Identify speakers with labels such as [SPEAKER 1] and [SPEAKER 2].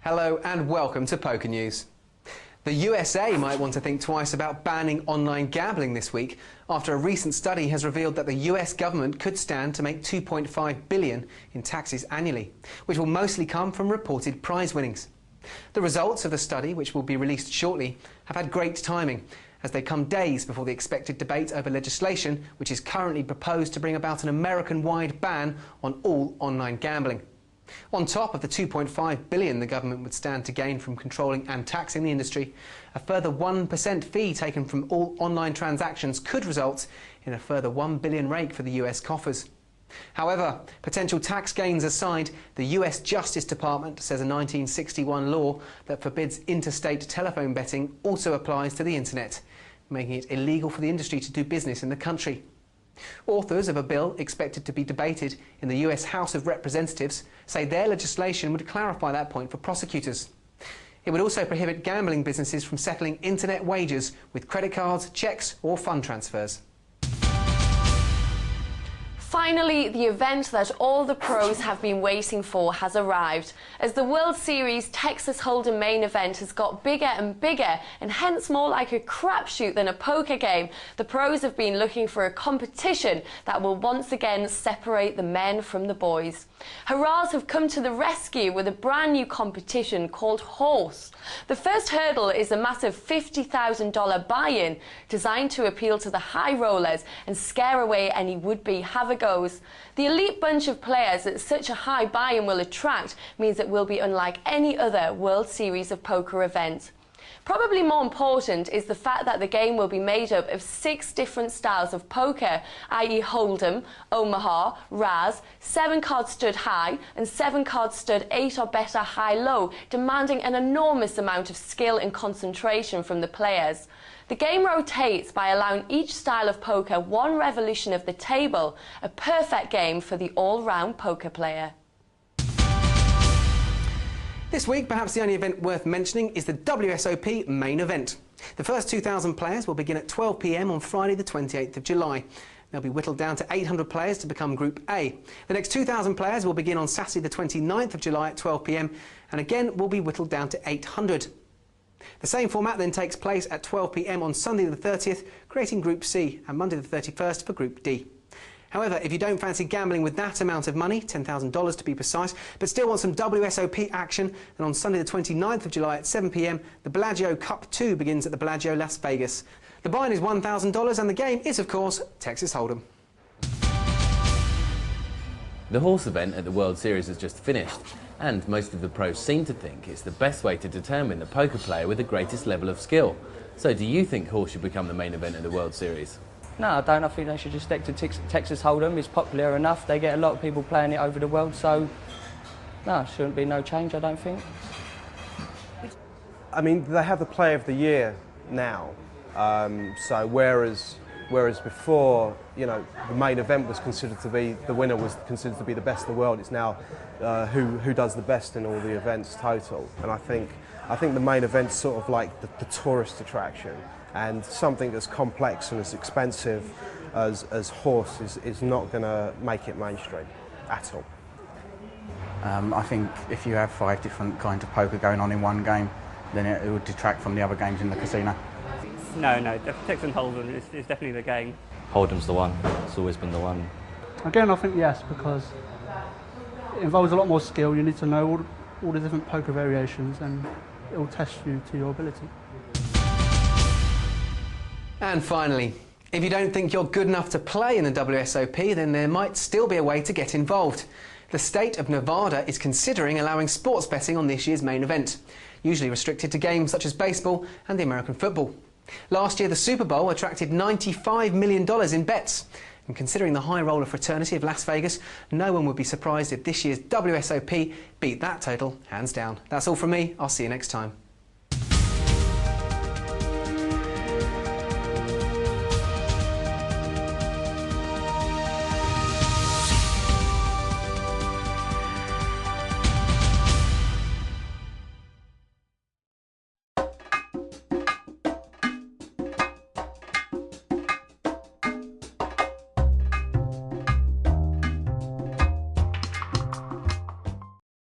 [SPEAKER 1] Hello and welcome to Poker News. The USA might want to think twice about banning online gambling this week after a recent study has revealed that the US government could stand to make $2.5 billion in taxes annually, which will mostly come from reported prize winnings. The results of the study, which will be released shortly, have had great timing, as they come days before the expected debate over legislation which is currently proposed to bring about an American-wide ban on all online gambling. On top of the $2.5 billion the government would stand to gain from controlling and taxing the industry, a further 1% fee taken from all online transactions could result in a further $1 billion rake for the US coffers. However, potential tax gains aside, the US Justice Department says a 1961 law that forbids interstate telephone betting also applies to the internet, making it illegal for the industry to do business in the country. Authors of a bill expected to be debated in the US House of Representatives say their legislation would clarify that point for prosecutors. It would also prohibit gambling businesses from settling internet wagers with credit cards, cheques or fund transfers.
[SPEAKER 2] Finally, the event that all the pros have been waiting for has arrived, as the World Series Texas Hold'em main event has got bigger and bigger, and hence more like a crapshoot than a poker game. The pros have been looking for a competition that will once again separate the men from the boys. Hurrahs have come to the rescue with a brand new competition called Horse. The first hurdle is a massive $50,000 buy-in designed to appeal to the high rollers and scare away any would-be have-a-goes. The elite bunch of players that such a high buy-in will attract means it will be unlike any other World Series of Poker event. Probably more important is the fact that the game will be made up of 6 different styles of poker, i.e. Hold'em, Omaha, Raz, 7 cards stood high and 7 cards stood 8 or better high-low, demanding an enormous amount of skill and concentration from the players. The game rotates by allowing each style of poker one revolution of the table, a perfect game for the all-round poker player.
[SPEAKER 1] This week, perhaps the only event worth mentioning is the WSOP main event. The first 2,000 players will begin at 12 p.m. on Friday the 28th of July. They'll be whittled down to 800 players to become Group A. The next 2,000 players will begin on Saturday the 29th of July at 12 p.m. and again will be whittled down to 800. The same format then takes place at 12 p.m. on Sunday the 30th, creating Group C, and Monday the 31st for Group D. However, if you don't fancy gambling with that amount of money, $10,000 to be precise, but still want some WSOP action, then on Sunday the 29th of July at 7 p.m, the Bellagio Cup 2 begins at the Bellagio Las Vegas. The buy-in is $1,000 and the game is, of course, Texas Hold'em.
[SPEAKER 3] The horse event at the World Series has just finished, and most of the pros seem to think it's the best way to determine the poker player with the greatest level of skill. So do you think horse should become the main event of the World Series?
[SPEAKER 4] No, I don't. I think they should just stick to Texas Hold'em. It's popular enough. They get a lot of people playing it over the world, so no, shouldn't be no change, I don't think.
[SPEAKER 5] I mean, they have the Player of the Year now, so whereas before, you know, the main event was considered to be, the winner was considered to be the best in the world. It's now who does the best in all the events total, and I think the main event's sort of like the tourist attraction. And something as complex and as expensive as horse is not going to make it mainstream at all.
[SPEAKER 6] I think if you have 5 different kinds of poker going on in one game, then it would detract from the other games in the casino.
[SPEAKER 7] No, Texas Hold'em is definitely the game.
[SPEAKER 8] Hold'em's the one. It's always been the one.
[SPEAKER 9] Again, I think yes, because it involves a lot more skill. You need to know all the different poker variations, and it will test you to your ability.
[SPEAKER 1] And finally, if you don't think you're good enough to play in the WSOP, then there might still be a way to get involved. The state of Nevada is considering allowing sports betting on this year's main event, usually restricted to games such as baseball and the American football. Last year, the Super Bowl attracted $95 million in bets. And considering the high roller fraternity of Las Vegas, no one would be surprised if this year's WSOP beat that total hands down. That's all from me. I'll see you next time.